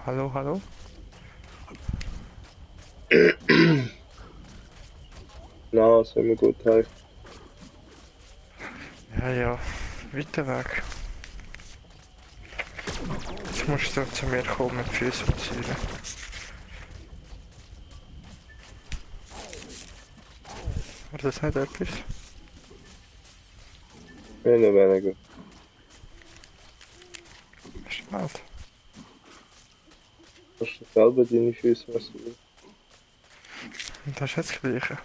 Hallo, hallo? Na, sind wir gut, hey. Ja, ja, weiter weg. Jetzt musst du zu mir kommen mit Füßen massieren. War das nicht etwas? Wenig, weniger. Schnell. Kannst du selber deine Füße massieren? Und das ist jetzt das Gleiche.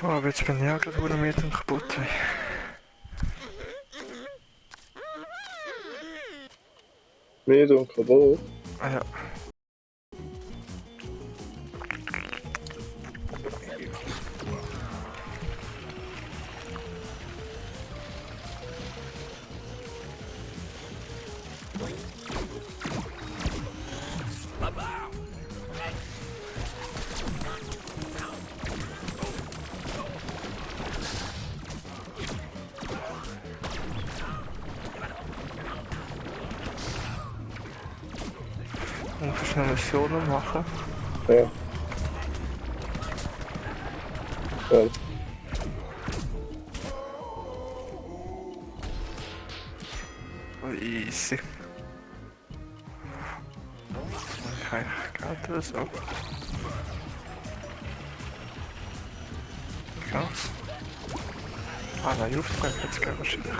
Boah, aber jetzt bin ich auch gerade mit dem kaputt. Ey. Müde und kaputt? Ah ja, und kannst eine Mission machen. Ja, ja. Easy. Okay, geht das so? Ganz. Ah nein, Auftrag jetzt gehen wahrscheinlich.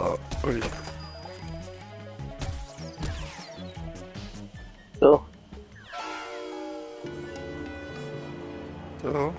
Oh, ui. So, So.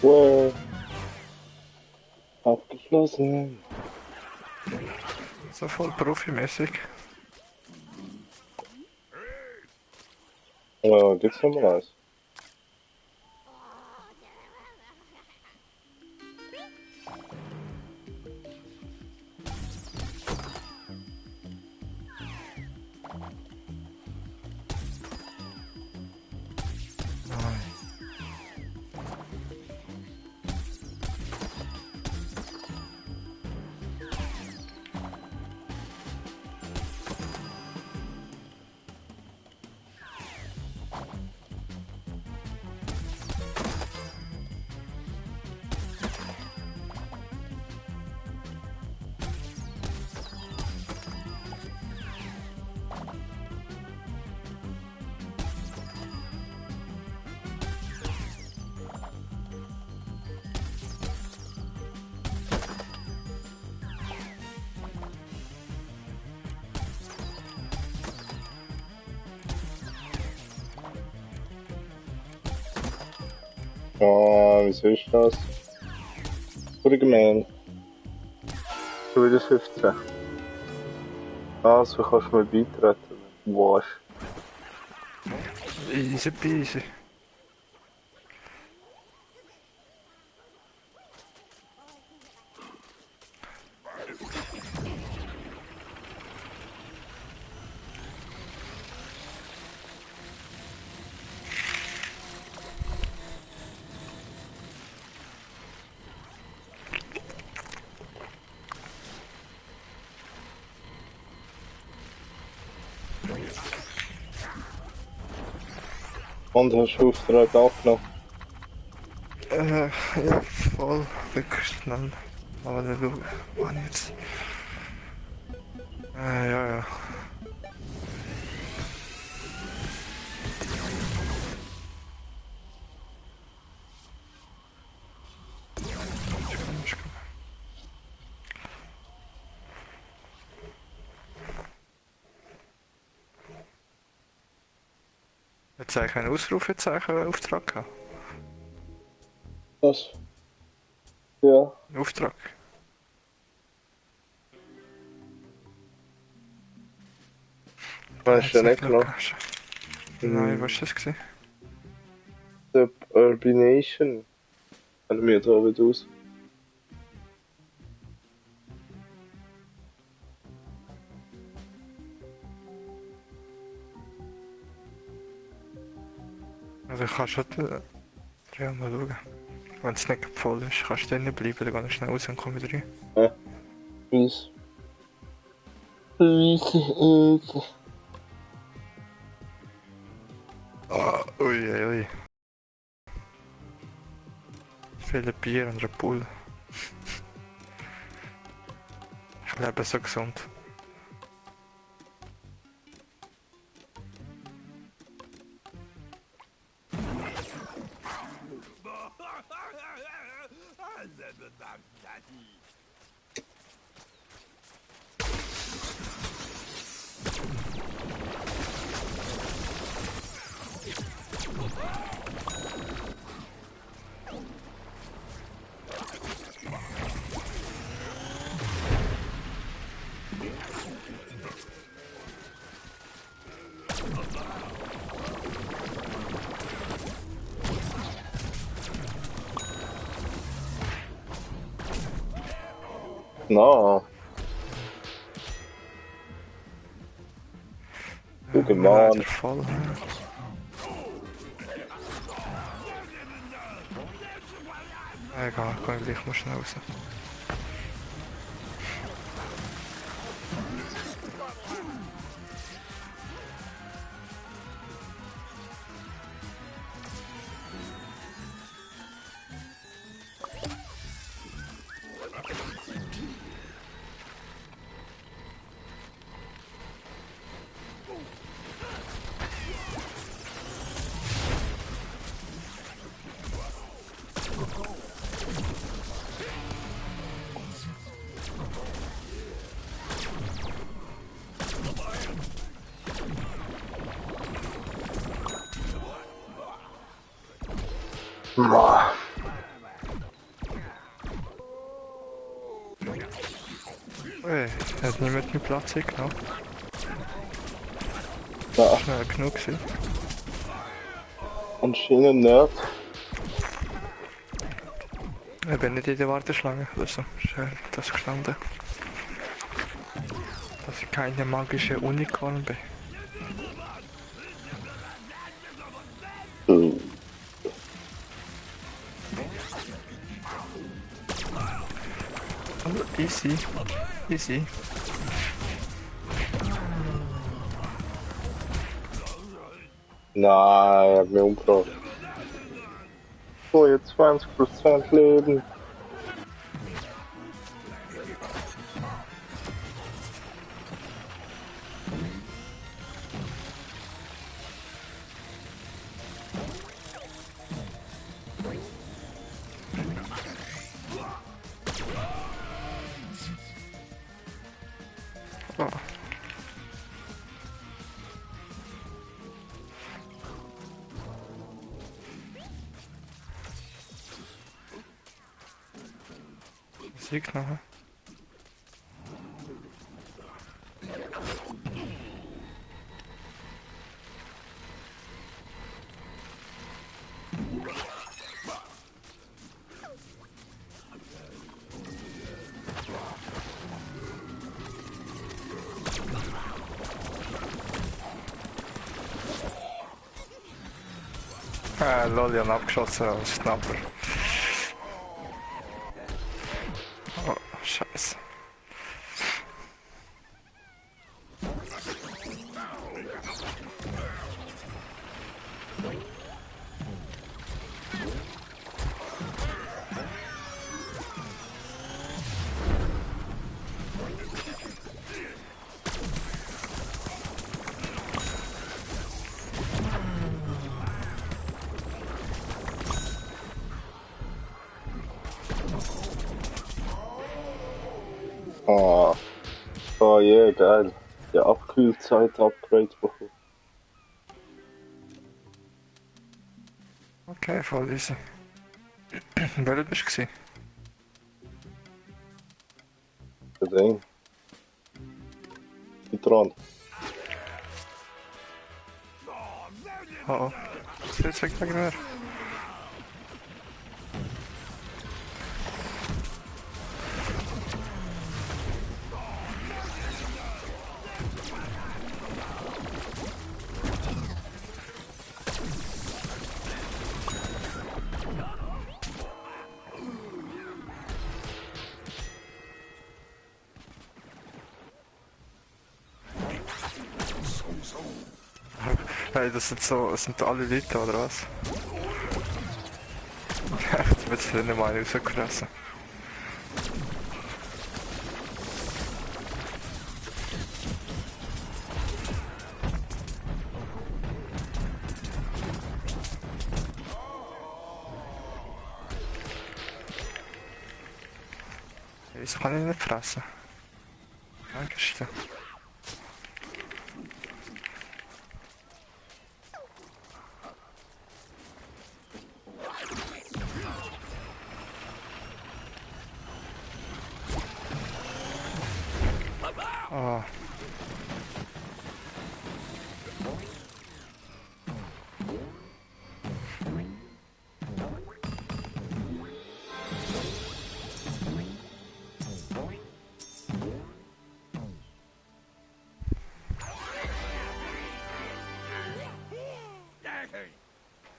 wow. Abgeschlossen. So voll profimäßig. Ja, gibt's noch mal eins? Oh, wieso ist das? Voll gemein. Schon wieder 15. Also kannst du mir beitreten, wenn du willst. Easy peasy. Und hast du Auftrag abgenommen? Ja, voll. Wirklich schnell. Aber dann schau, wann jetzt? Ja, ja. Ich komm. Jetzt habe ich ein Ausrufezeichen-Auftrag gehabt. Was? Ja. Auftrag. Hast du ja nicht genommen? Nein, was war das gewesen? Suburbination. Kennen wir da wieder aus. Also ich kann schon... Ja, mal schauen. Wenn es nicht voll ist, kannst du drinnen bleiben, dann gehe ich schnell raus und komme wieder rein. Ja. Weiss. Ah, ui, ui, ui. Viele Bier und Red Bull. Ich lebe so gesund. Na. Guck mal Leider an. voll. Egal, komm gleich mal schnell raus. Boah. Ey, hat niemand meinen Platz genommen? Na, Schnell genug gewesen. anscheinend nicht. Ich bin nicht in der Warteschlange oder so. Schön, das gestanden. Dass ich keine magische Unicorn bin. Also easy. Easy. Nein, er hat mich umgebracht. So, jetzt 20% Leben. Oh. Zeug nachher. Lol, ich hab ihn abgeschossen als Schnapper. Oh, scheiße. Ah. Oh je, geil. Die Abkühlzeit-Upgrade bekommen. Okay, voll easy. Wer bist du gewesen? Der Ding. Die dran. Oh oh. Was willst du wegen mir? Hey, das sind alle Leute, oder was? Jetzt wird es nicht mal rausgefressen. Das kann ich nicht fressen. Dankeschön. Oh.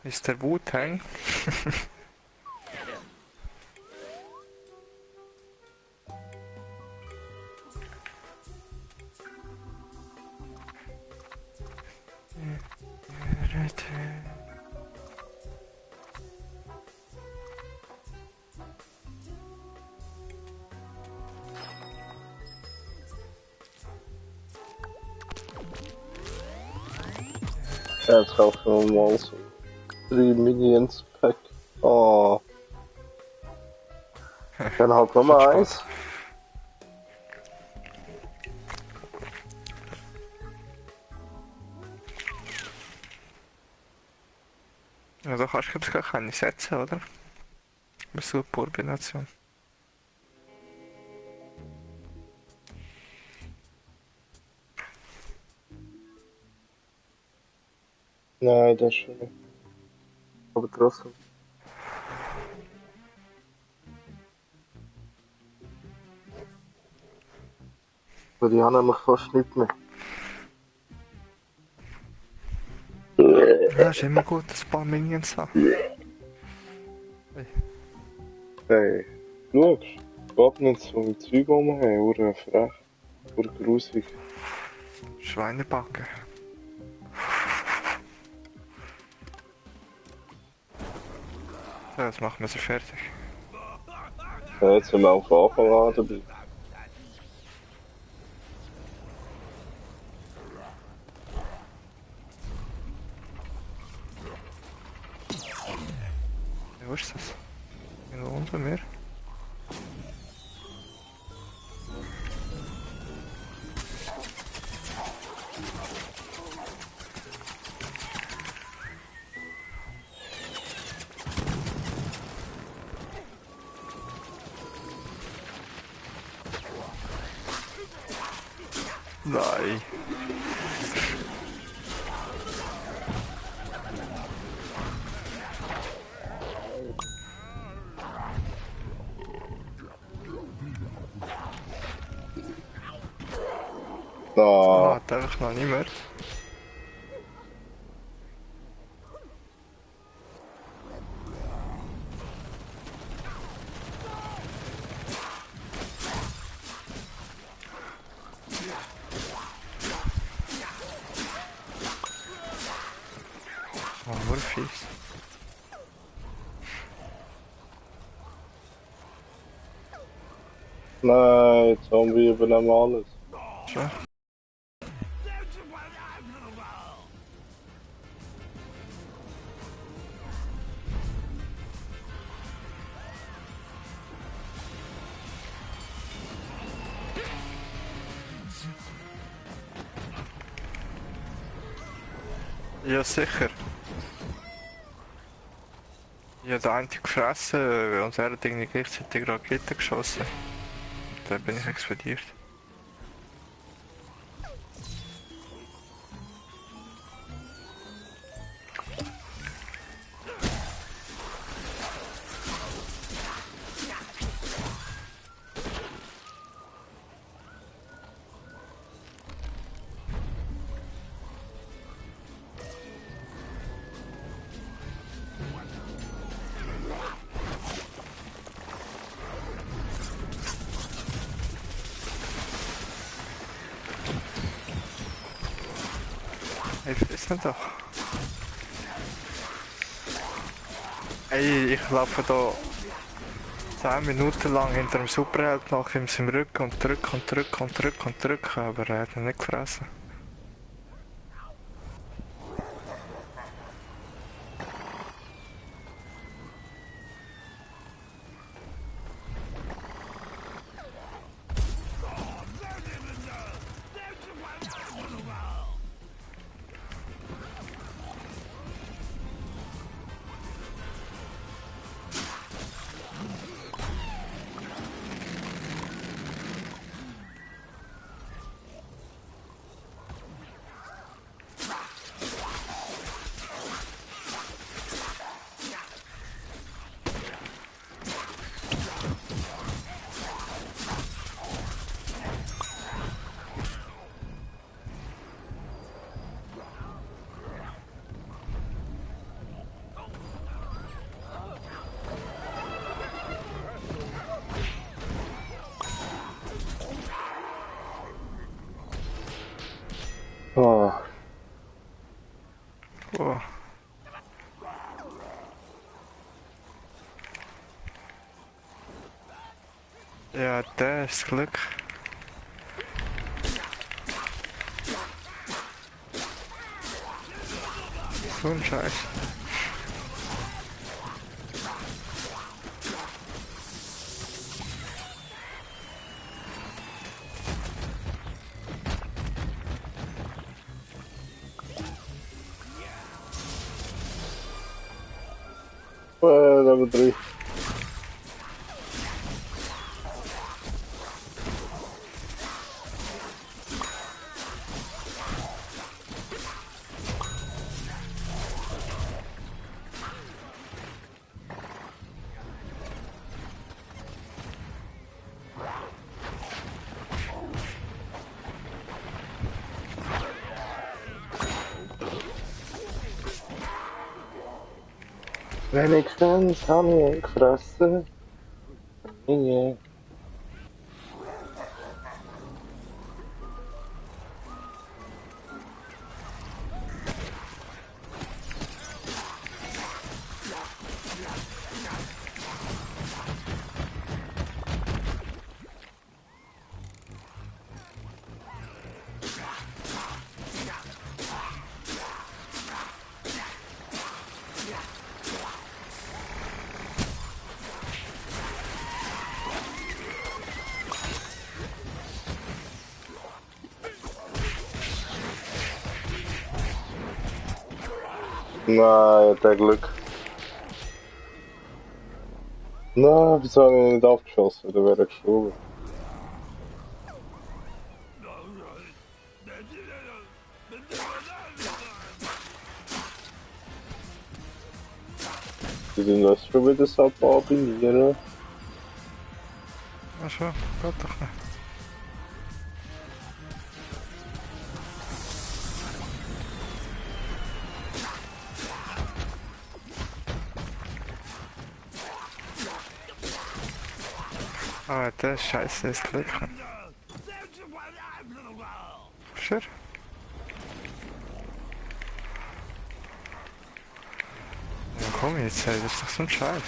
Ist der Wu-Tang? Ja, jetzt kaufen wir mal so 3 Minions Pack. Oh. Dann halt Nummer 1. Ja, da kannst du glaube ich gar keine setzen, oder? Bist du eine Kombination? Nein, das schon nicht. Aber trotzdem. Weil die haben nämlich fast nicht mehr. Ja, ist immer gut, ein paar Minions haben. Hey, schaust, geht nicht so ein Zeug rumher, oder frech, oder grusig. Schweinebacken. So, jetzt machen wir sie fertig. Ja, jetzt sind wir auf Anfang an dabei. Wo ist das? Irgendwo unter mir? Nein. Ah, Hat einfach noch nicht mehr. Oh, nur fies. nein, Zombie übernehmen alles. So. Ja, sicher. Ich habe den einen gefressen und er hat irgendwie gleichzeitig Raketen geschossen. Dann bin ich explodiert. Ich weiß nicht doch. Ey, ich laufe da 10 Minuten lang hinter dem Superheld nach ihm im Rücken und drück und drück und drück und drück, aber er hat ihn nicht gefressen. Ah, Oh. Ja, das ist Glück. So ein Scheiß. Level 3. Wenigstens habe ich ihn gefressen. Nee. Nein, der Glück. Nein, wieso habe ich ihn nicht aufgeschossen? Da wäre er gestorben. Die sind das schon wieder so kombinieren. Ach so, geht doch nicht. Ah, das ist scheiße, das Glück. Sure. Ja komm jetzt, ey, das ist doch so ein Scheiß.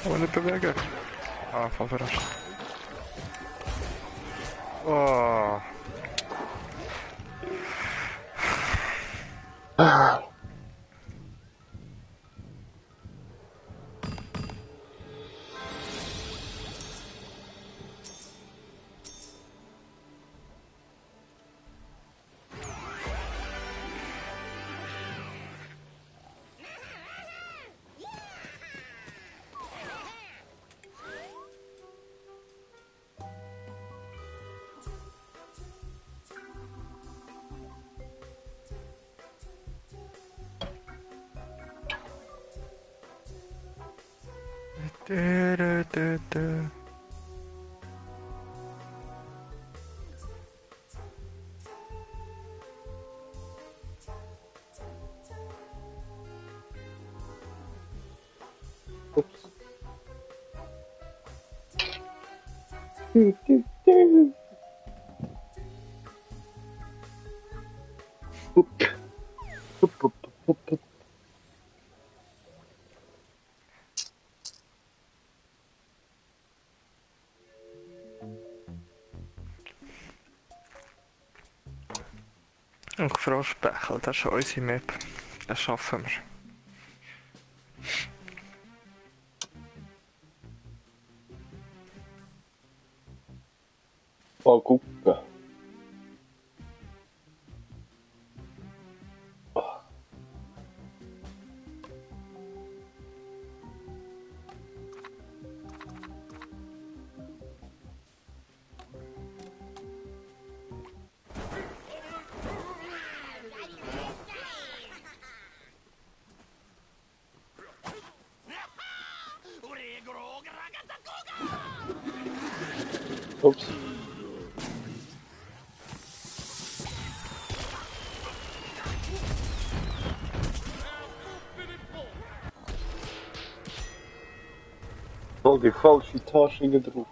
Aber nicht bewegen. Ah, voll verrascht. Oh. Du. Ups. Du. Up. Up, up, up, up. Und Froschbächel, das ist unsere Map. Das schaffen wir. Mal gucken. Ups. Voll die falsche Tasche gedruckt.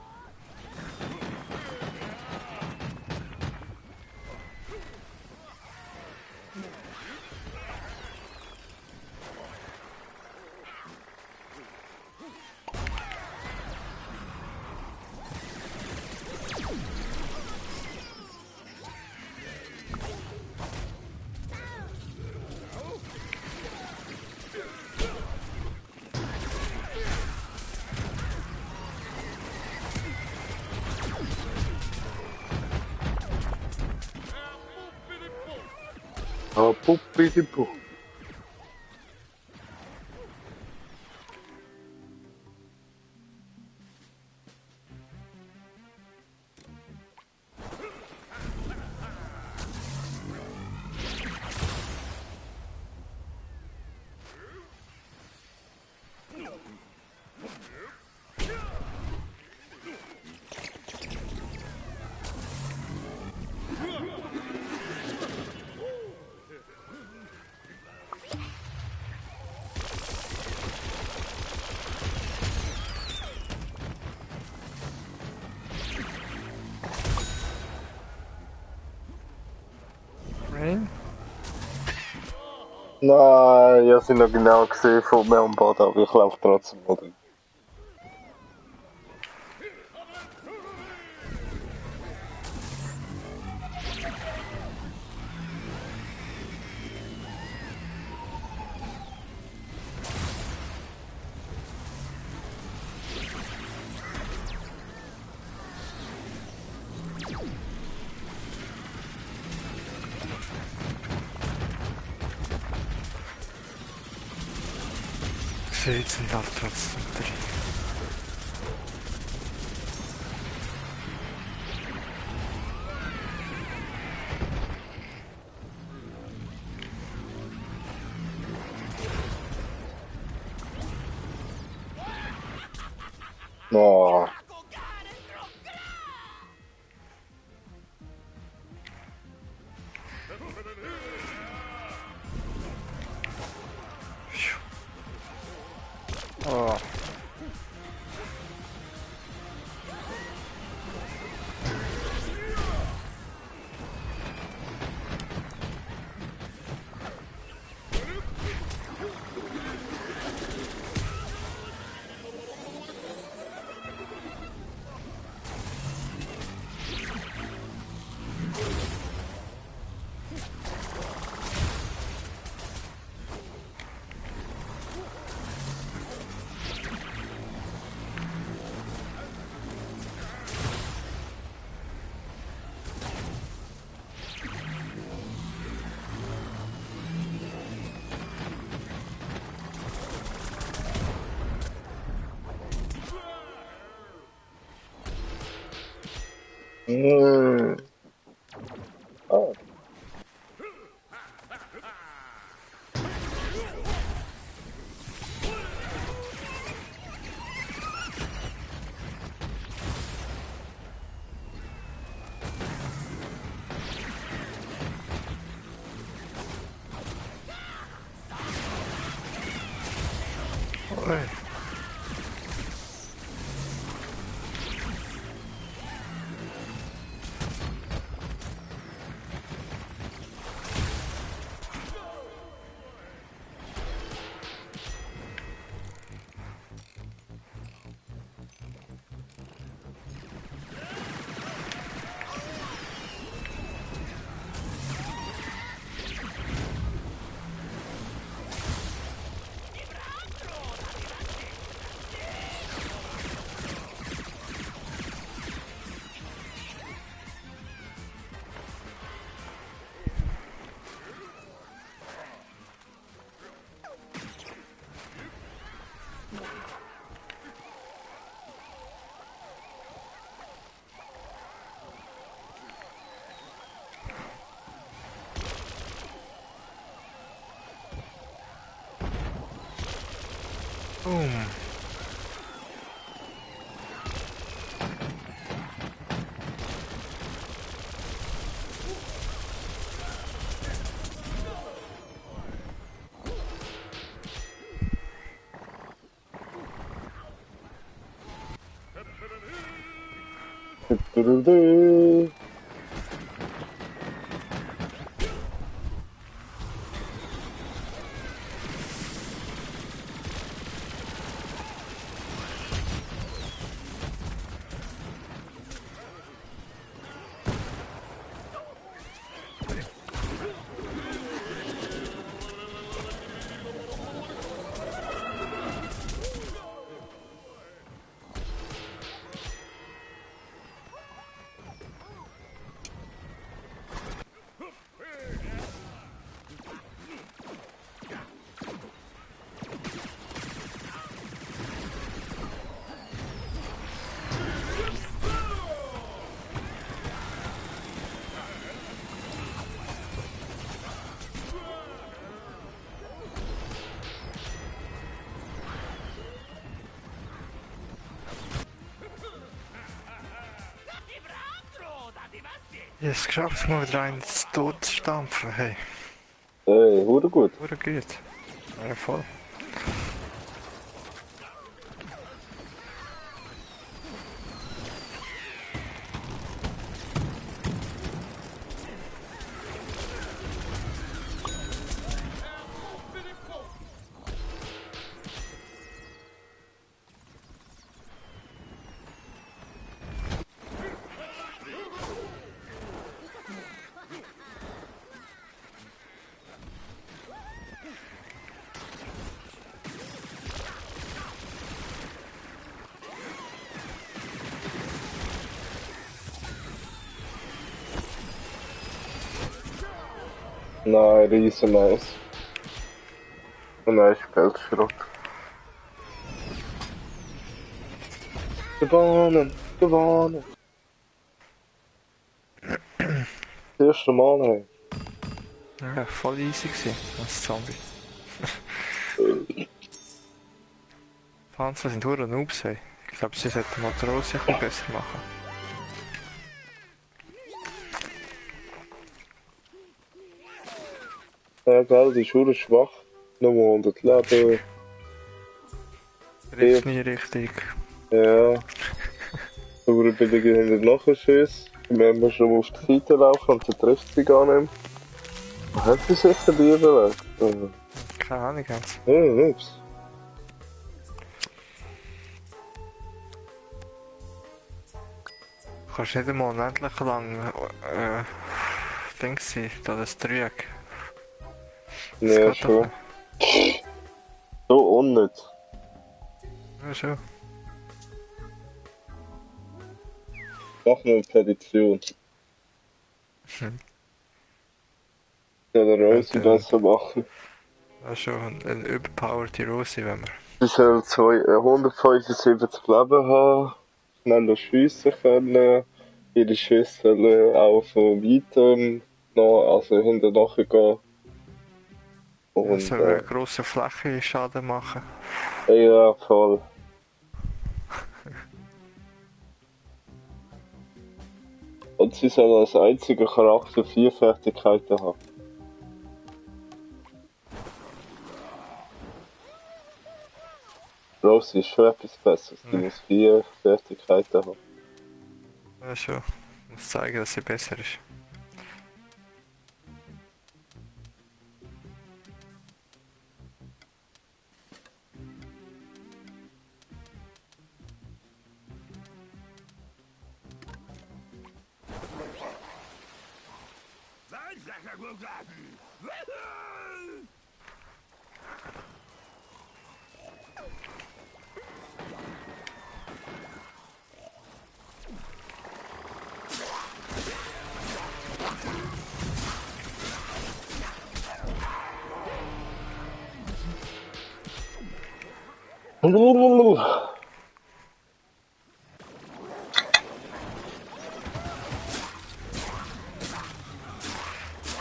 Ah, Puppi die Puh. Rain? Nein, ich habe sie noch genau gesehen von mir am Boden, aber ich laufe trotzdem mal drin. Sie sind halt trotzdem drin. Oh. Oh. Oh. Oi. Boom. Du-du-du-du. Ich hab's geschafft, mal wieder einen zu Tod zu stampfen. Hey, Hey, wurde gut. wurde gut. Ja, voll. Nein, riesen nice. Ein nice Feldschrott. Gewonnen, gewonnen. Das erste Mal, hey. Ja, voll easy gewesen, als Zombie. Panzer sind hure Noobs, hey. Ich glaube, sie sollten Matrose ein bisschen besser machen. Ja, gell, die ist hure schwach. Nur 100 Leben. Trifft nie richtig. Ja. Aber bei den hinter Nachschuss, wenn wir schon auf die Seite laufen und dann trifft sie gar nicht mehr. Was hat sie sich dabei überlegt? Keine Ahnung ganz. Ups. Du kannst nicht einmal unendlich lang Dings sein, da das Dreieck. Das Ja, geht doch schon. So unnütz. nicht. Ja, schon. Mach mal eine Petition. Ja, der Rosie besser machen. Ja, schon. Eine überpowered Rosi, wenn wir. Sie soll 175 Leben haben, schneller schiessen können, ihre Schüsse sollen auch von weitem noch, also hinter nachher gehen. Ja, Und, soll eine grosse Fläche Schaden machen. ja, voll. Und sie soll als einziger Charakter 4 Fertigkeiten haben. Rosie ist schon etwas Besseres, die muss 4 Fertigkeiten haben. Ja, schon. Ich muss zeigen, dass sie besser ist.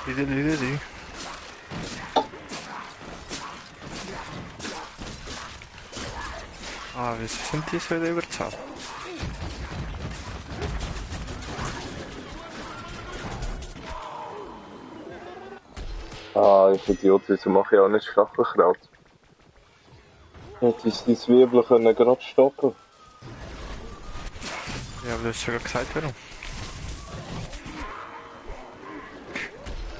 Lideli. Ah, wieso sind die so überzahlt? Ah, ich Idiot, wieso mache ich auch nicht Stachelkraut? Hätte ich die Zwiebeln können gerade stoppen. Ja, aber du hast sogar gesagt, warum.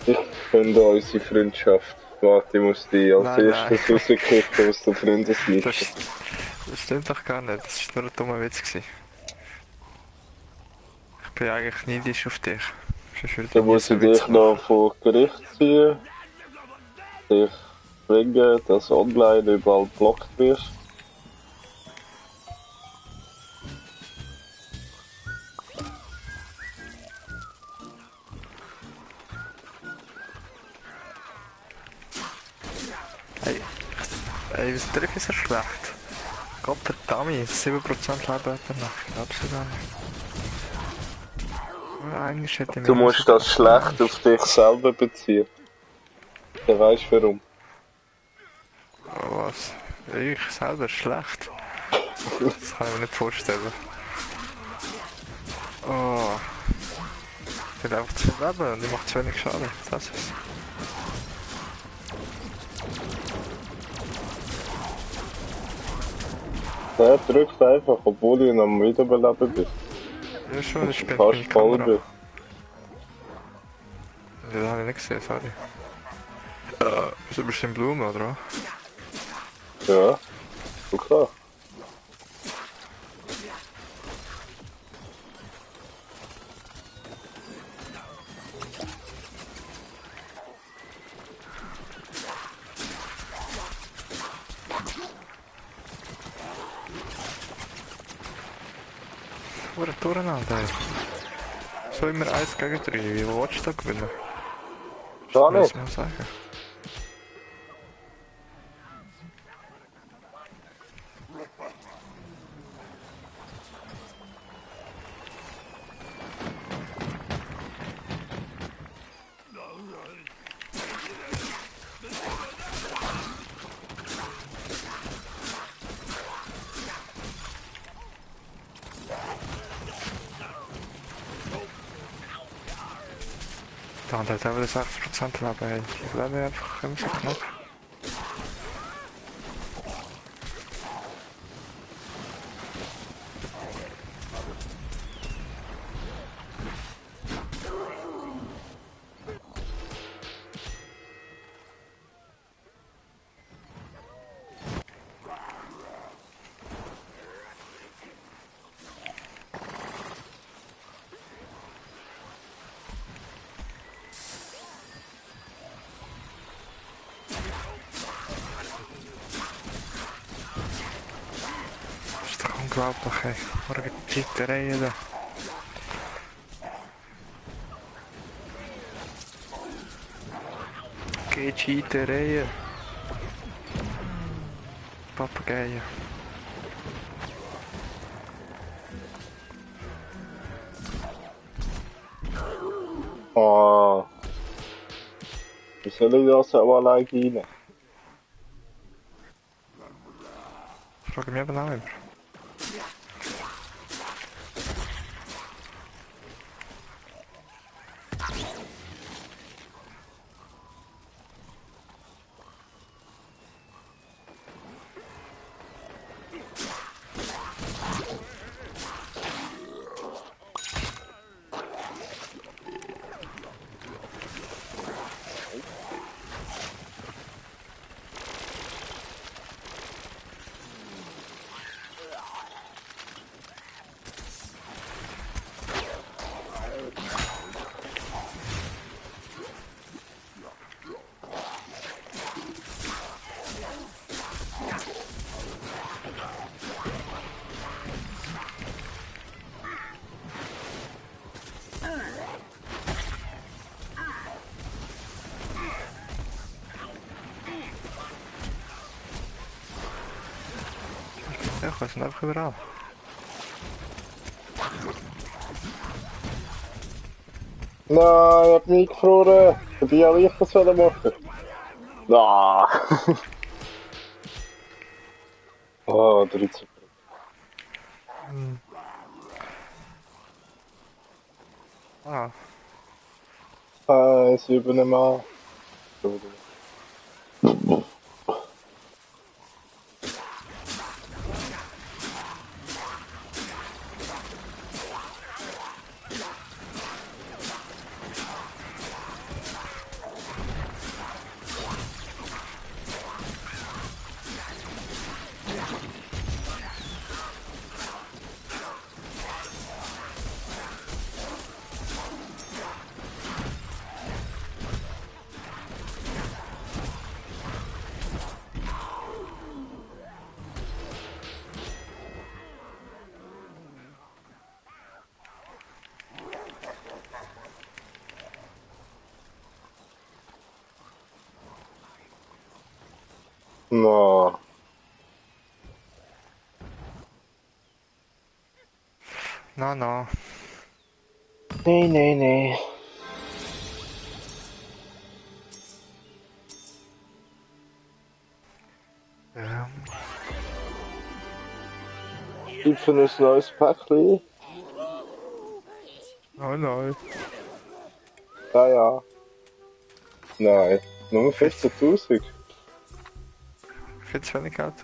Ich finde unsere Freundschaft. Warte, ich muss die als Nein, erstes nein. rauskicken aus der Freundesliste. Das stimmt doch gar nicht, das war nur ein dummer Witz gewesen. Ich bin eigentlich neidisch auf dich. Sonst würde ich Dann nie muss so ich Witz dich machen. noch vor Gericht ziehen. Dich bringen, dass online überall geblockt wirst. Ey, was trifft ist so schlecht? Gott verdammt, 7% Leben hat er noch. Ich glaub's gar nicht. Eigentlich hätte ich Du mich musst das schlecht auf dich selber beziehen. Dann weißt du warum. Oh, was? Ich selber schlecht? Das kann ich mir nicht vorstellen. Oh. Ich will einfach zu viel Leben und ich mache zu wenig Schaden. Das ist es. Der drückt einfach, obwohl ich am Wiederbeleben bin. Ja schon, ich bin Fast meine voll Kamera. bin. Ja, das habe ich nicht gesehen, sorry. Ist das bestimmt Blumen, oder? Ja, so klar. Wurde durcheinander, ey. So immer 1 gegen 3, wie willst du da gewinnen? Gar Das nicht. muss man sagen. Da hat er wieder 6% Leben, ey. Ich lebe einfach immer so knapp. Das ist doch unglaublich, ey. Morgen Cheatereien da. Geht Cheatereien. Papageien. Ah, wie soll ich das aber allein rein? Frage mich eben auch immer. Ja, ich weiß nicht, einfach überall. Nein, ich hab nie gefroren. Dabei habe ich das machen. Ah. Ah, 13. Ah, Ah, 7 Mal. No. no, no. Nee, nee, nee. Gibt für ein neues Päckchen? Oh no. Ja, ja. Nein. Nur Viel zu 15.000. wenig Geld.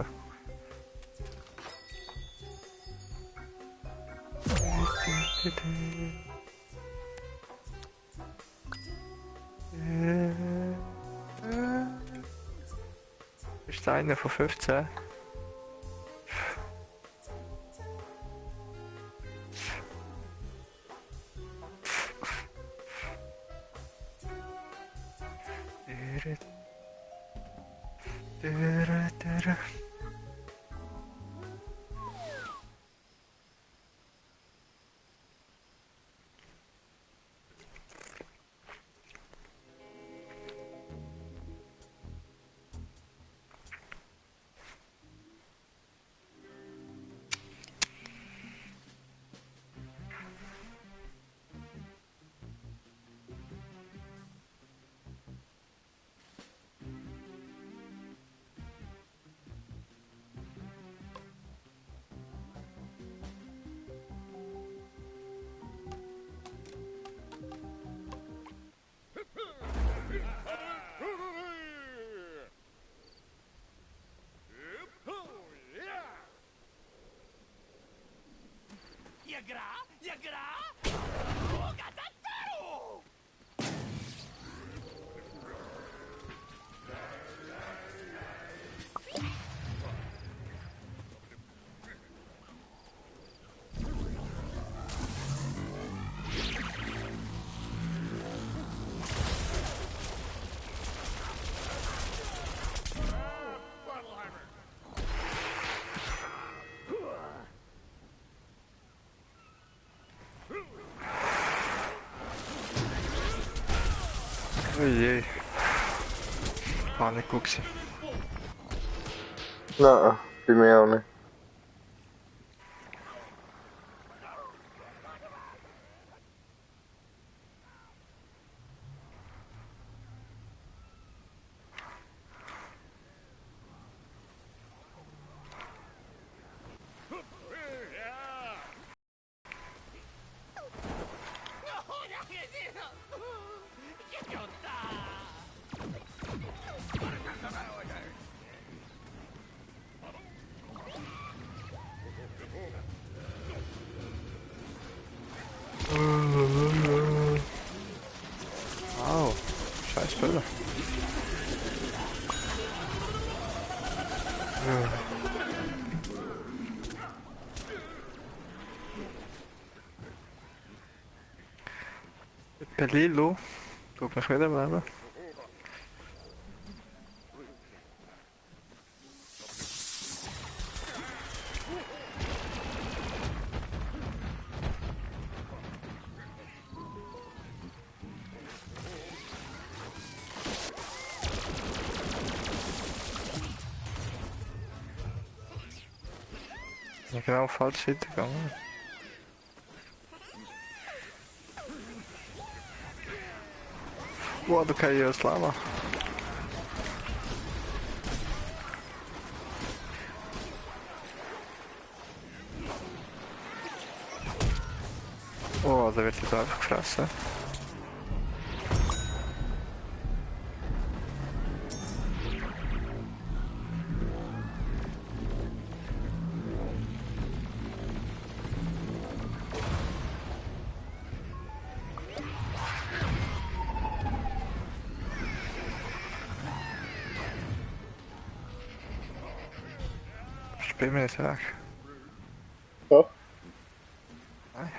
Ist der einer von 15? Oh je. War nicht gut gewesen. Nein, bei mir auch nicht. Wow, scheiß Böller. Pelilo, tut mich wieder bleiben. Ich bin genau falsch hingegangen. Boah, du kannst ja das Lava. Oh, der wird jetzt einfach gefressen. Spiel mir nicht weg. Ja. Nein.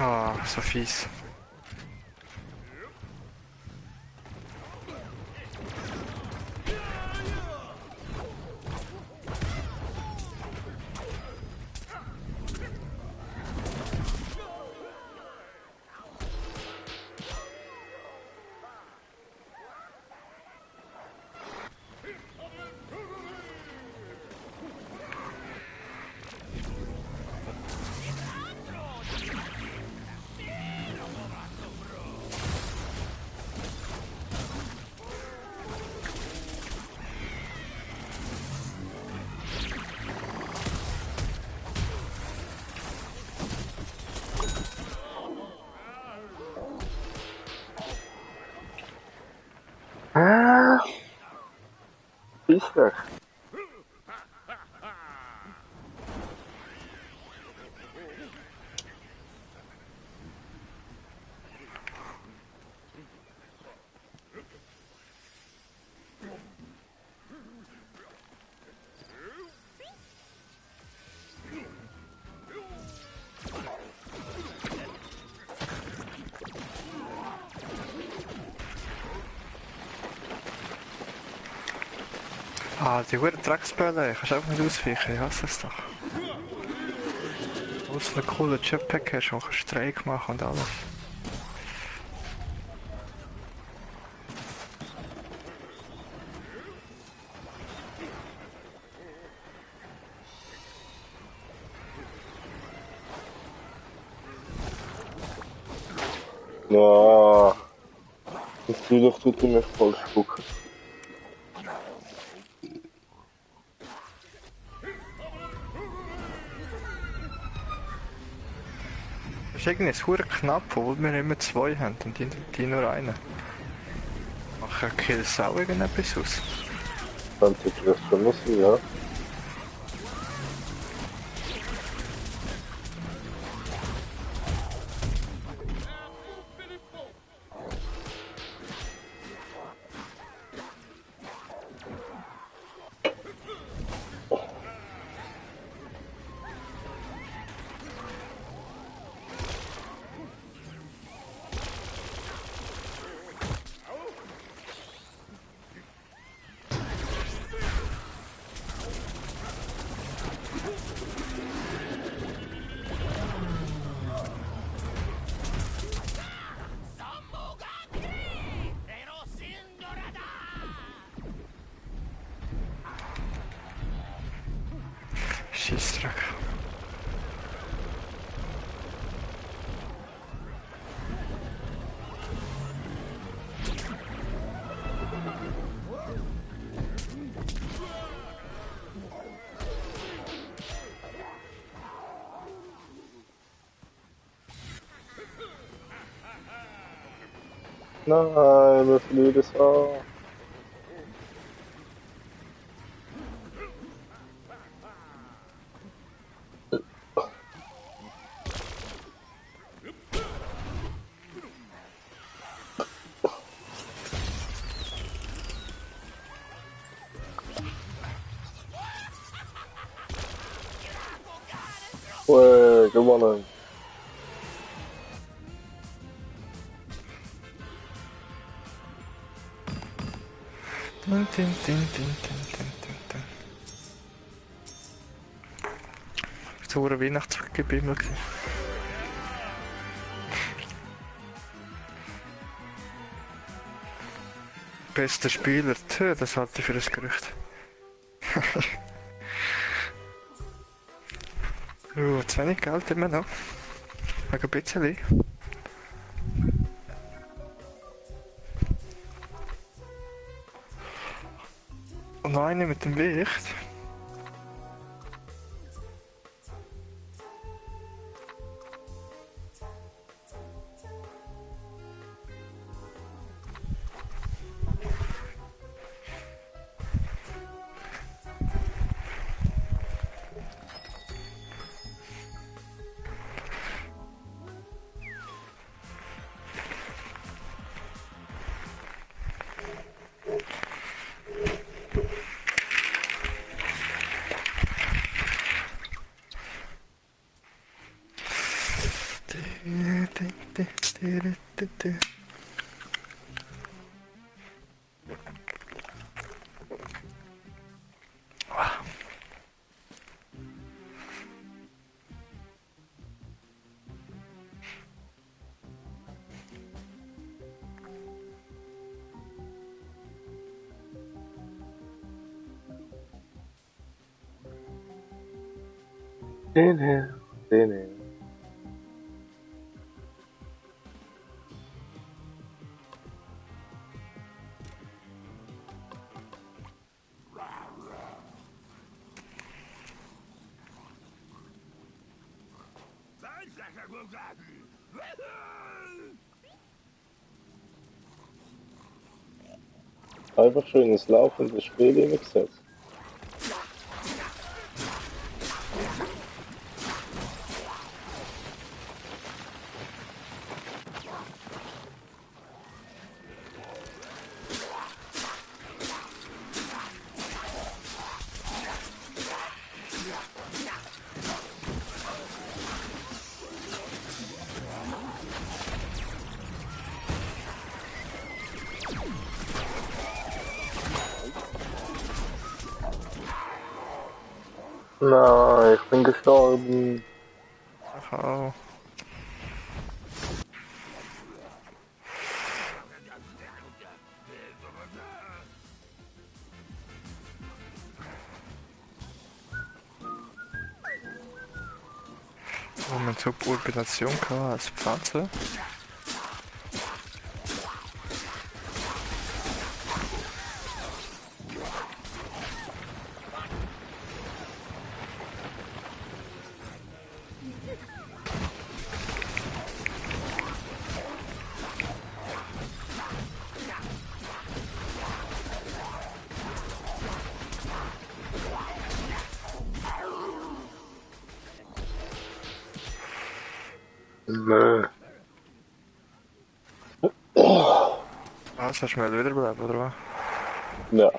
Oh, so fies. Fieslich. Ah, die verdammten Drecksbälle, kannst du einfach nicht ausweichen, ich hasse es doch. Du musst einen coolen Jetpack hast und kannst Streik machen und alles. Ja, natürlich tut er mich voll spucken. Das ist irgendwie verdammt knapp, obwohl wir immer zwei haben und die nur einen. Machen Kills auch irgendetwas aus? Könnte vielleicht schon mal sein, ja. Scheissdreck. Nein, wir verlieren das auch. Gewonnen. Dun, dun, dun, dun, dun, dun, dun, dun. So eine Weihnachtsgebimmel. Bester Spieler, tö, das halte ich für ein Gerücht. Zu wenig Geld immer noch. Ein bisschen. Und noch eine mit dem Licht. Den her, den her. Einfach schön ins laufende Spiel hingesetzt. Nein, ich bin gestorben. Ich auch. Wo man so Urbination kann als Pflanze. Nö. Was, hast du mir wiederbleiben, oder was? Ja.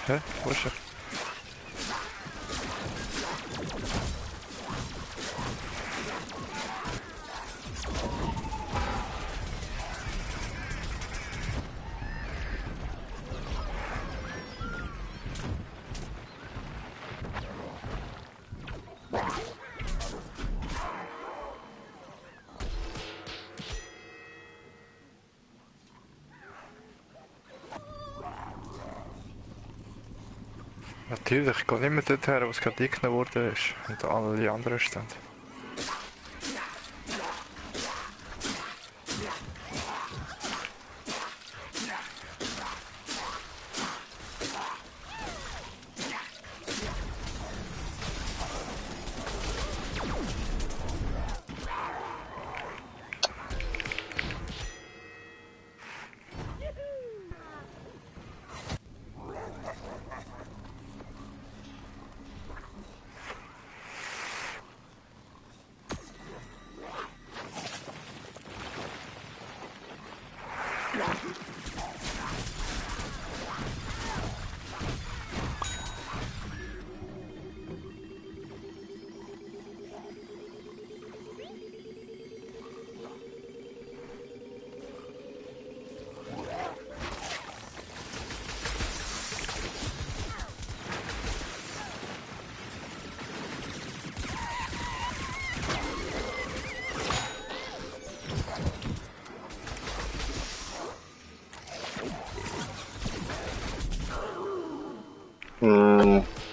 Hä? Wo ist er? Natürlich, ich gehe nicht mehr dorthin, wo es gerade eingenommen worden ist. Und alle anderen stehen.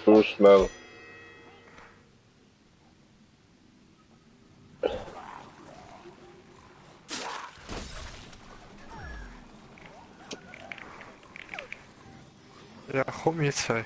So schnell. Ja, komm jetzt, hey.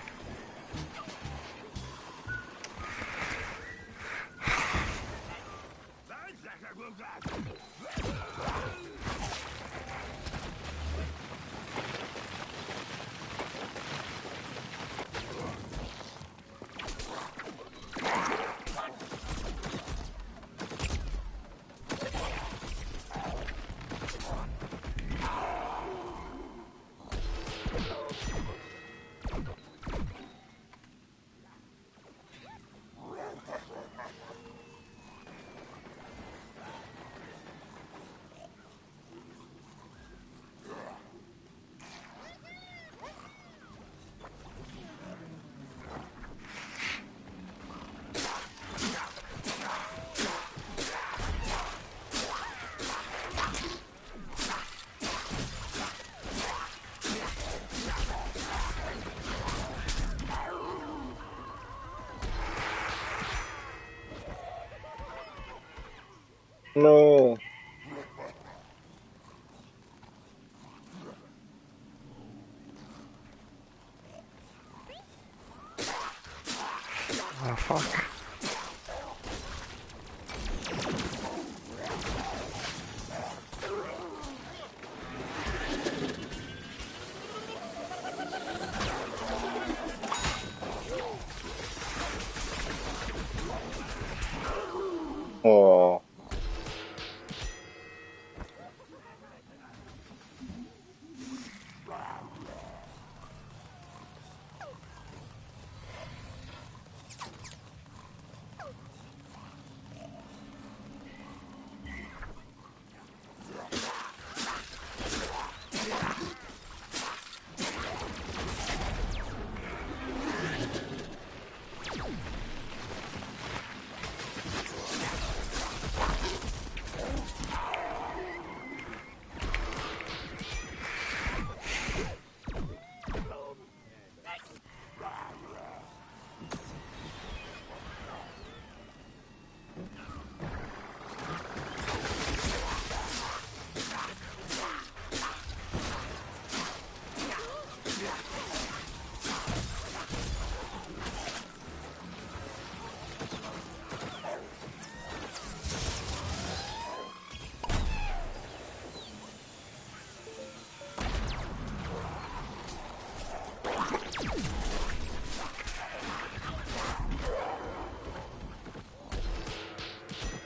No. Ah, fuck. Oh.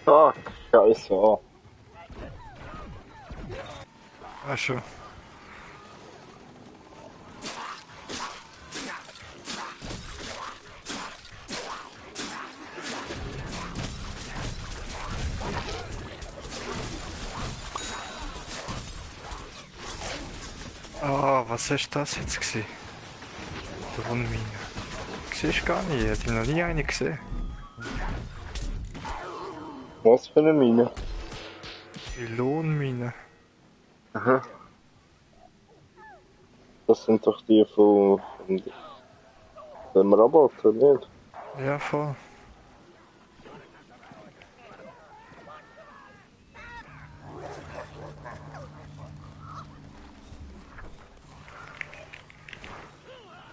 Ah, scheiße, ah. Ach schon. Ah, was ist das jetzt gewesen? Lohnmine. Siehst gar nicht, ich hab noch nie eine gesehen. Was für eine Mine? Die Lohnmine. Aha. Das sind doch die von dem Roboter, nicht? Ja, voll.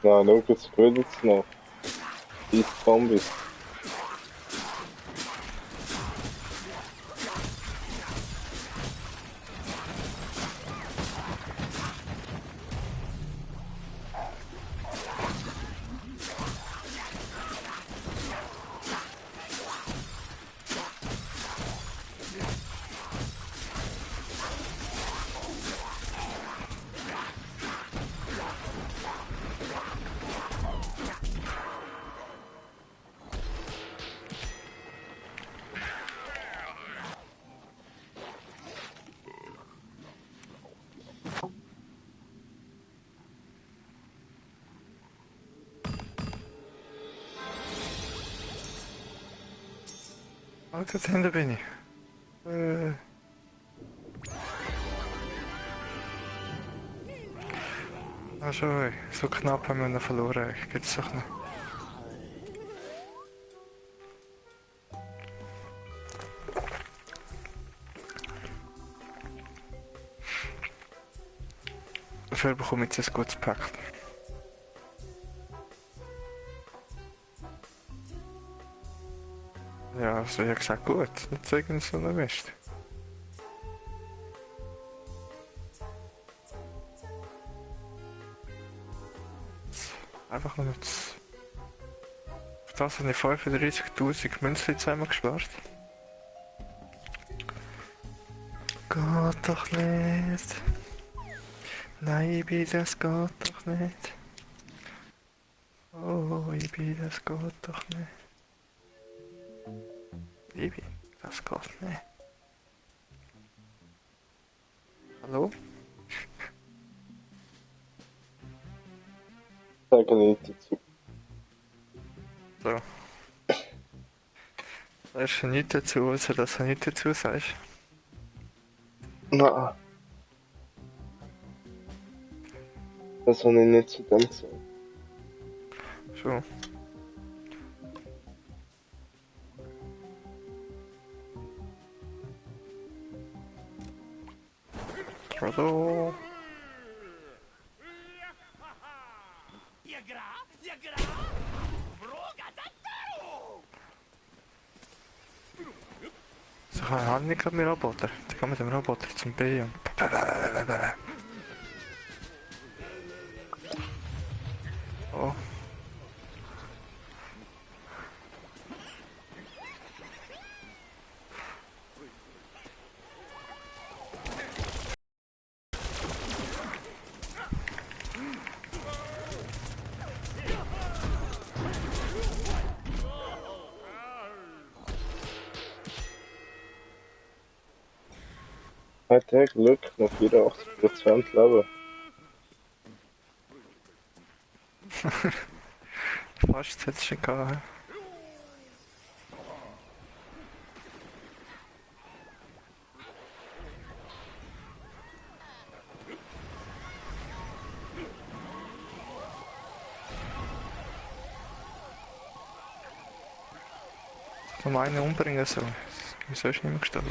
Ja, schau, jetzt geht jetzt noch. Die Zombies. Ah, dort hinten bin ich. Ah, schon, so knapp haben wir ihn verloren. Geht's doch nicht. Dafür bekomme ich jetzt ein gutes Pack. Ja, also ich hab gesagt, gut, nicht zeigen so eine Mist. Einfach nur das. Auf das habe ich 35.000 Münzen zusammengespart. Geht doch nicht. Nein, Ibi, das geht doch nicht. Oh, Ibi, das geht doch nicht. Ibi, das geht nicht. Hallo? Sage nicht dazu. So. Da ist ja nichts dazu, also dass du nichts dazu sagst. Nein. Das habe ich nicht zu dem gesagt. Schon. Hallo? So kann ich nicht gerade mit Roboter. Ich kann mit dem Roboter zum B und... Oh. Heute Glück, noch 84% Leben. Fast hätte ich schon gehabt. Noch mal einen umbringen so. Wieso ist nicht mehr gestorben?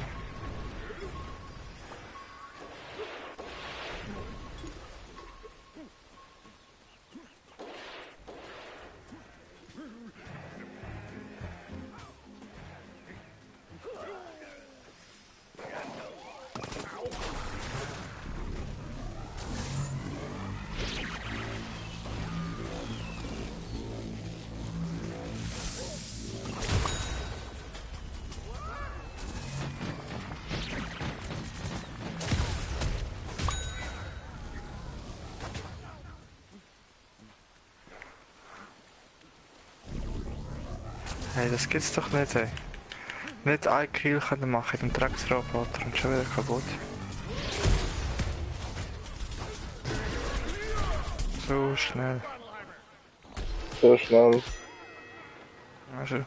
Hey, das gibt's doch nicht, ey. Nicht ein Kill können machen in dem Drecksroboter und schon wieder kaputt. So schnell. So schnell. Also.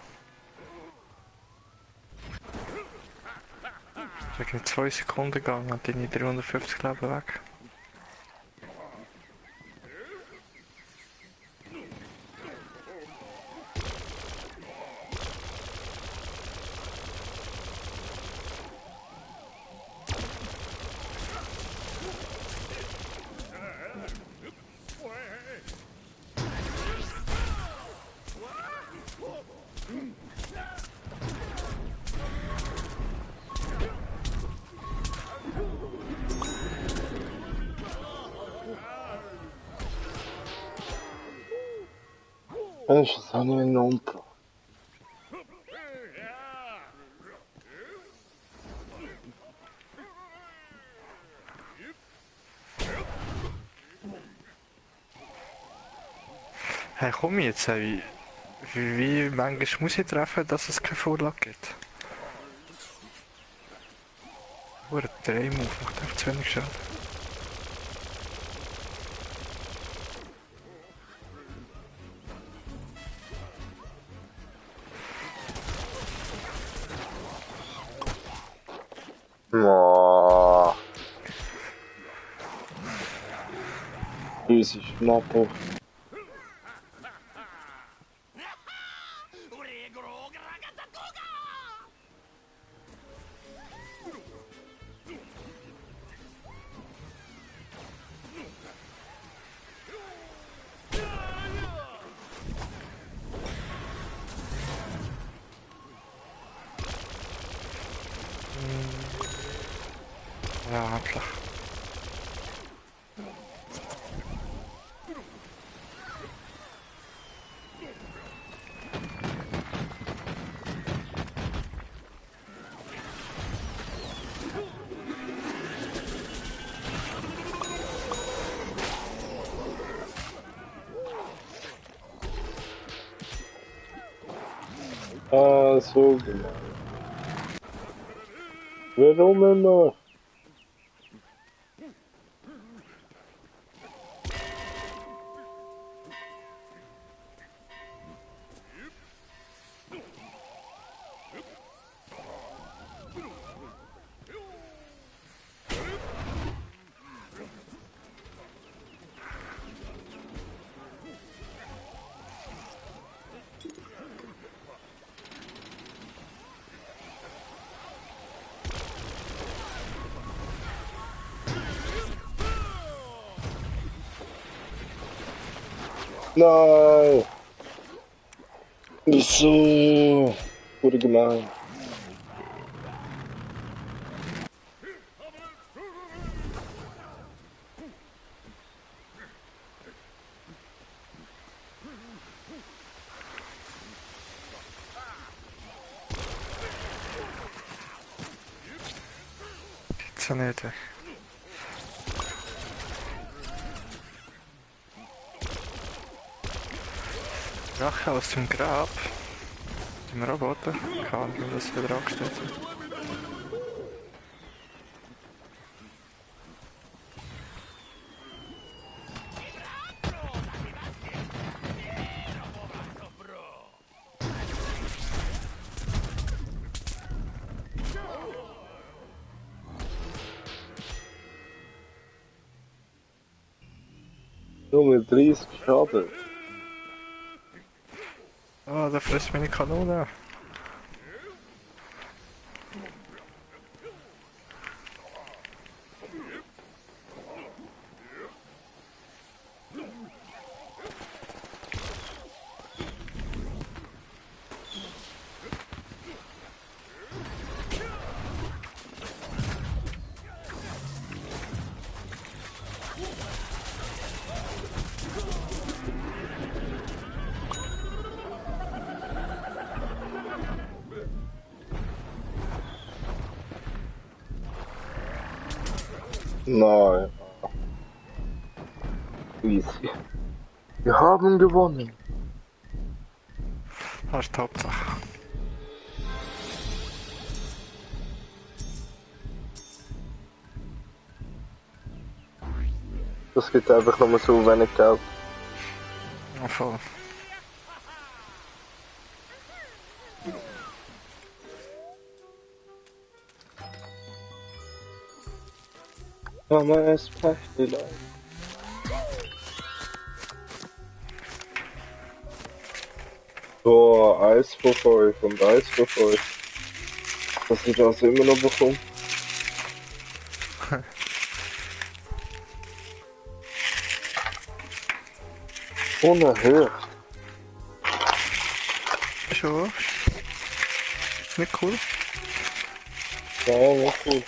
Ich bin 2 Sekunden gegangen und dann 350 Leben weg. Mensch, das habe ich noch umgebracht. Hey, komm jetzt, hey. Wie manchmal muss ich treffen, dass es keine Vorlage gibt? Nur ein Drehmove macht einfach zu wenig Schaden. Oh. Böse Schnappe. Ja, endlich. Ah, so genau. Warum immer? Nein! Wieso? Wurde gemein. Gibt's ja nicht, ey. Rache aus dem Grab. Dem Roboter. Keine Ahnung, wie das wieder angestellt wird. Nur mit 30 Schaden. Ah, da frisst meine Kanone. Nein. Easy. Wir haben gewonnen. Das ist die Hauptsache. Das gibt einfach nur so wenig Geld. Ja, voll. Mama, es Pächtelein. So, Eis von 5 und Eis von 5. Dass ich das immer noch bekomme. Unerhört. Schon. Nicht cool. Ja, nicht gut.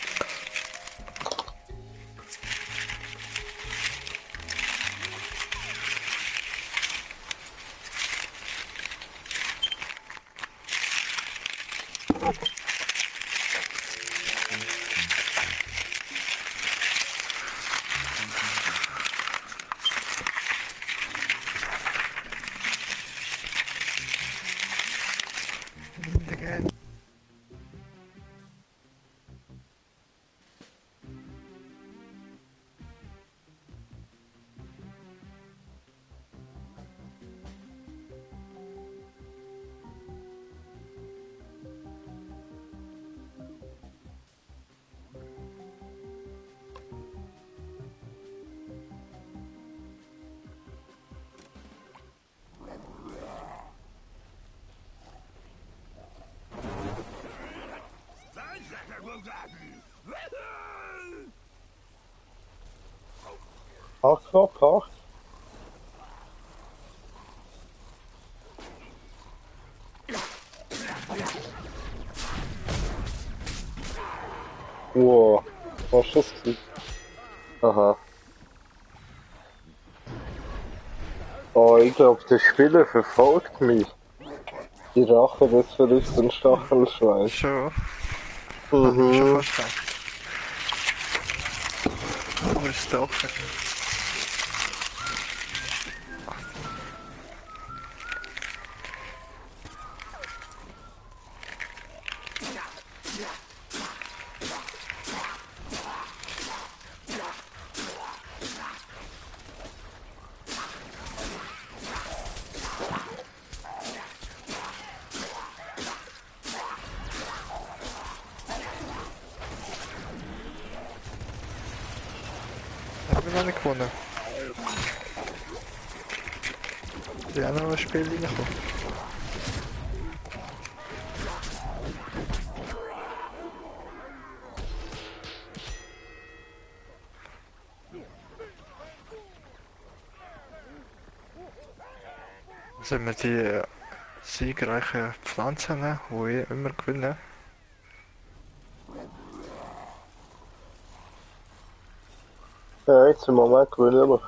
Digga. Ach. Wow, was ist das gewesen? Aha. Oh, ich glaube, der Spieler verfolgt mich. Die Rache des verrückten Stachelschweins. Schon. Hab ich mir schon Mhm. fast gedacht. Wo ist doch? Haben wir noch nicht gewonnen. Wir haben noch ein Spiel reingekommen. Sollen wir die siegreichen Pflanzen nehmen, die ich immer gewinnen? Ja, jetzt im Moment gewinnen wir.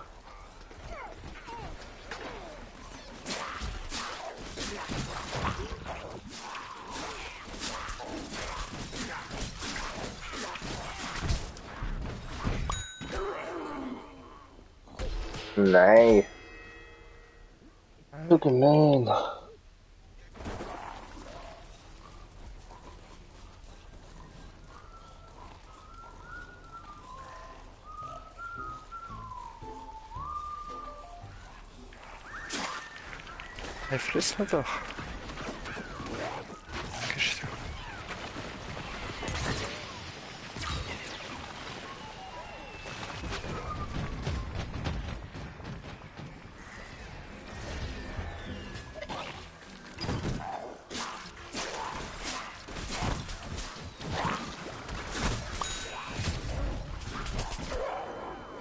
Nein. So gemein. Hey, friss mir doch. Gehst du?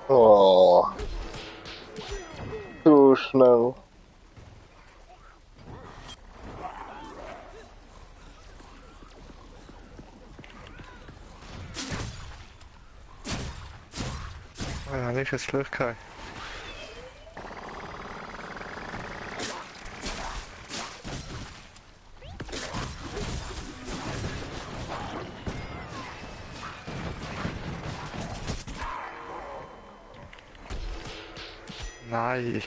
Oh. Zu schnell. Ja, nicht das Glück gehabt. Nein.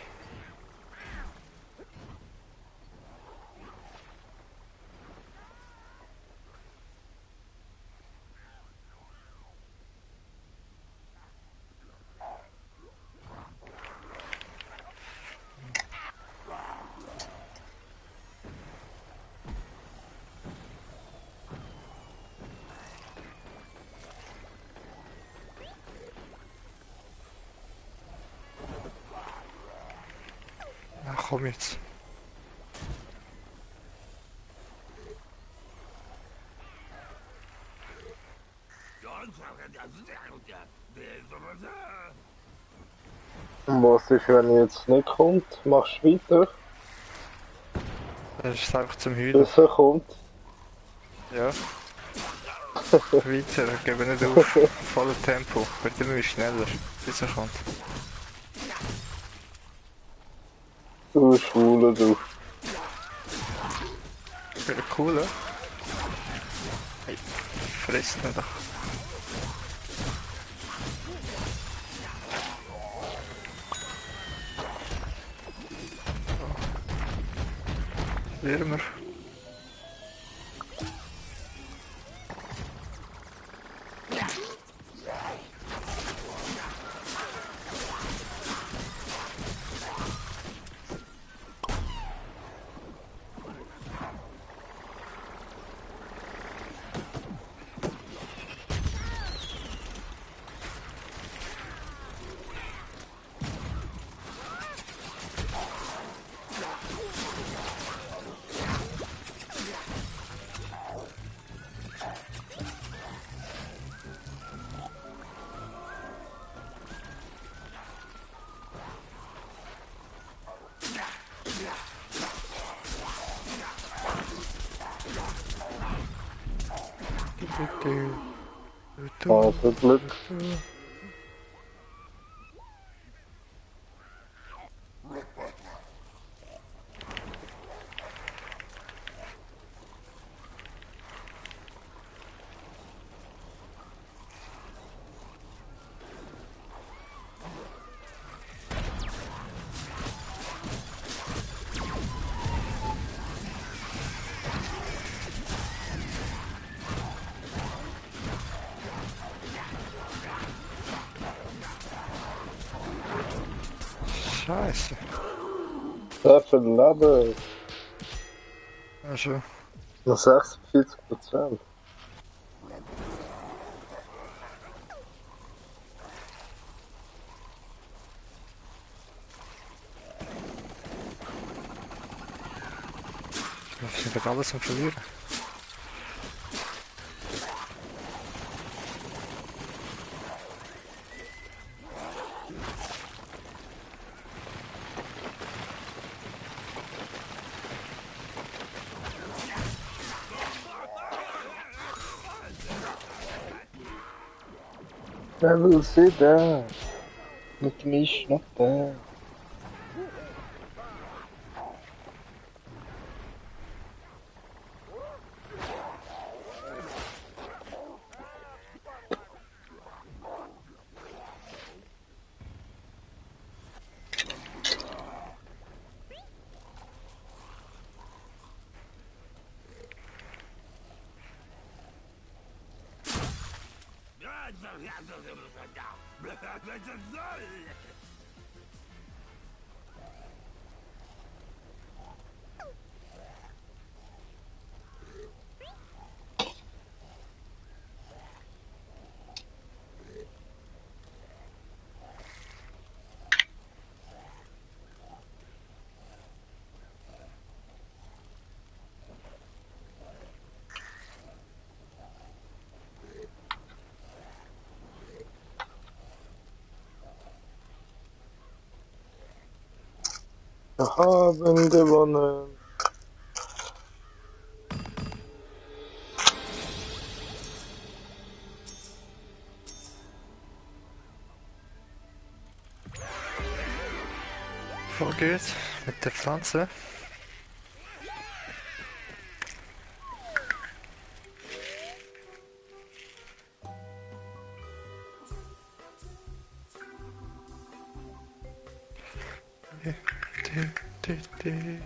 komm jetzt. Und was ist, wenn er jetzt nicht kommt? Machst du weiter, Das ist einfach zum Heulen. bis er kommt? Ja. Weiter, gebe nicht auf. Volles Tempo. Wird immer schneller, bis er kommt. Du Schwule, du. Wieder cool, oder? Hey, frisst ihn doch. Wärmer. Also Glück. Scheiße. Sehr viel Leben. Also, Nur 46%. wir sind gerade alles am Verlieren. Wer will sie da? Mit mich noch da. Wir haben gewonnen. Voll gut. Mit der Pflanze. Die.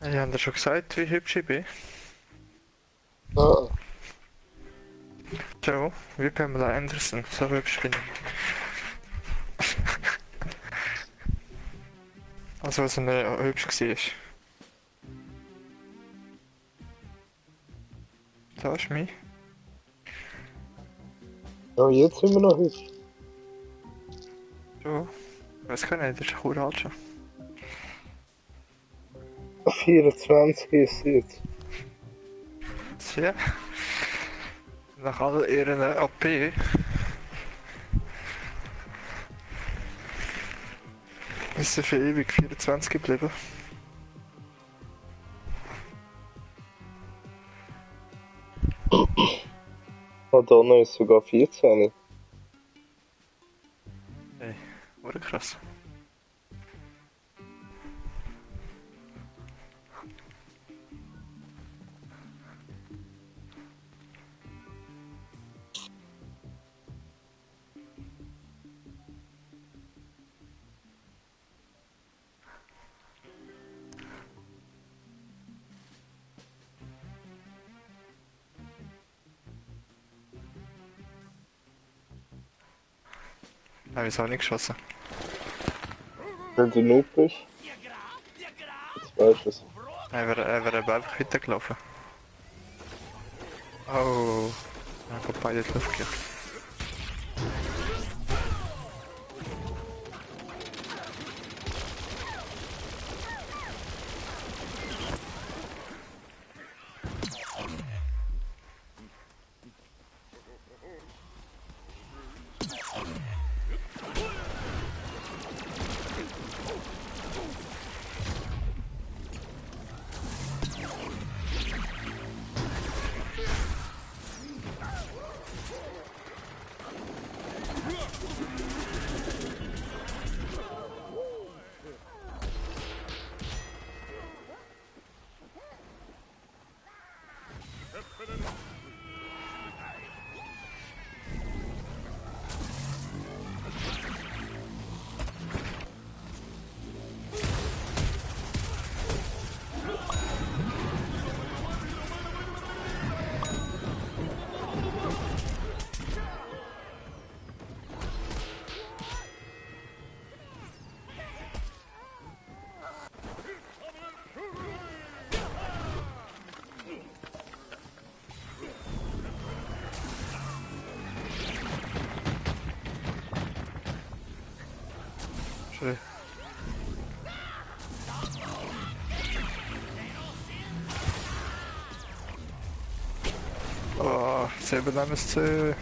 Ich habe dir schon gesagt, wie hübsch ich bin. Ah, So, wie Pamela Anderson, so hübsch bin ich. Also, was er hübsch war. Da ist mich. ja, jetzt sind wir noch hübsch. So, weiß gar nicht, das ist cool alt schon. 24 ist sie jetzt. Ja. Nach all ihren AP ist sie für ewig 24 geblieben. Madonna ist sogar 14. Ey, wurde krass. Nein, wieso nicht geschossen? Wenn du Noob bist, jetzt weißt du es. Er wäre einfach weitergelaufen. Oh, er hat beide in die Luft gejagt. Schön. Oh, selber nehmen es zu.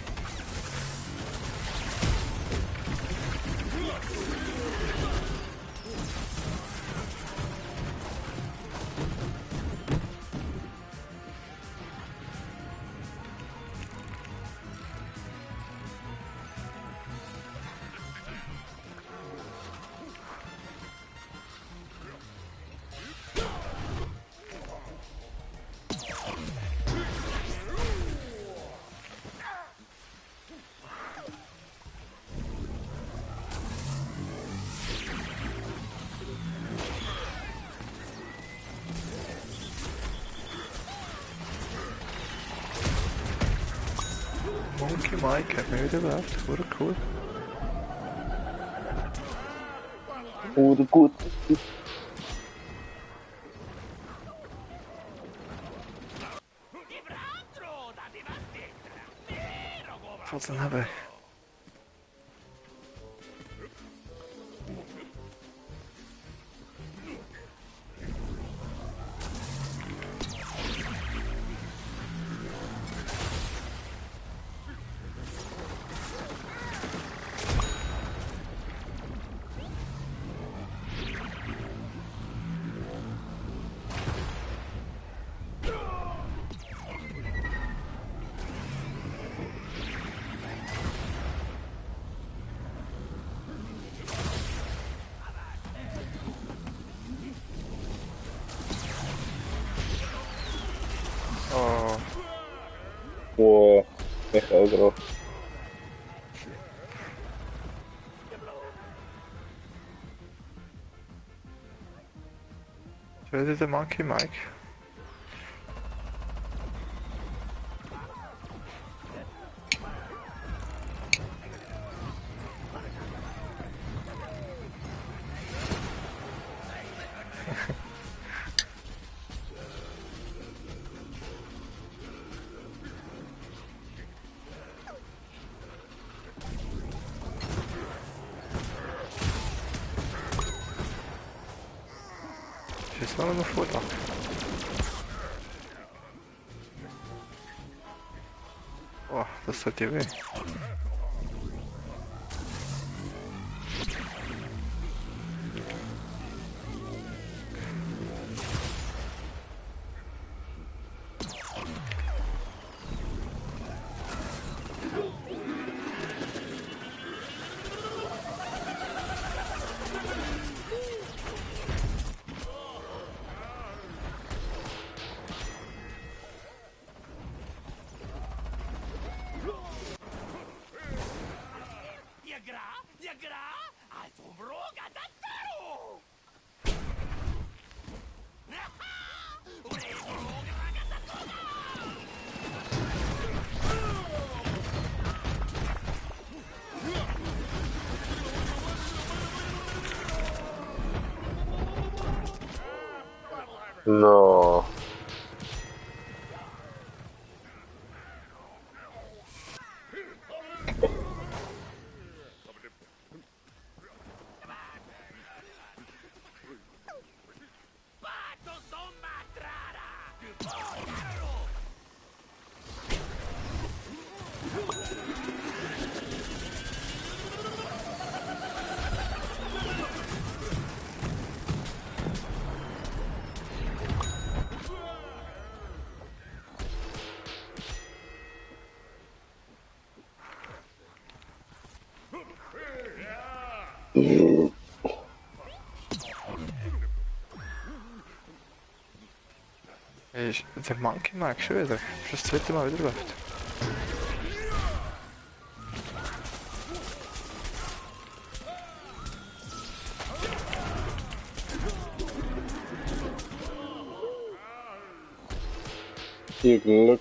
Monkey Mike hat mich wieder überlebt, wurde cool. Oder gut. Was dann habe ich? Oh, Boah, mich auch drauf. Schon wieder der Monkey Mike. Schieß mal noch vor da. Oh, das tut dir weh. No. Ist der Monkey Mike schon wieder? Ist das zweite Mal wieder läuft? Viel Glück.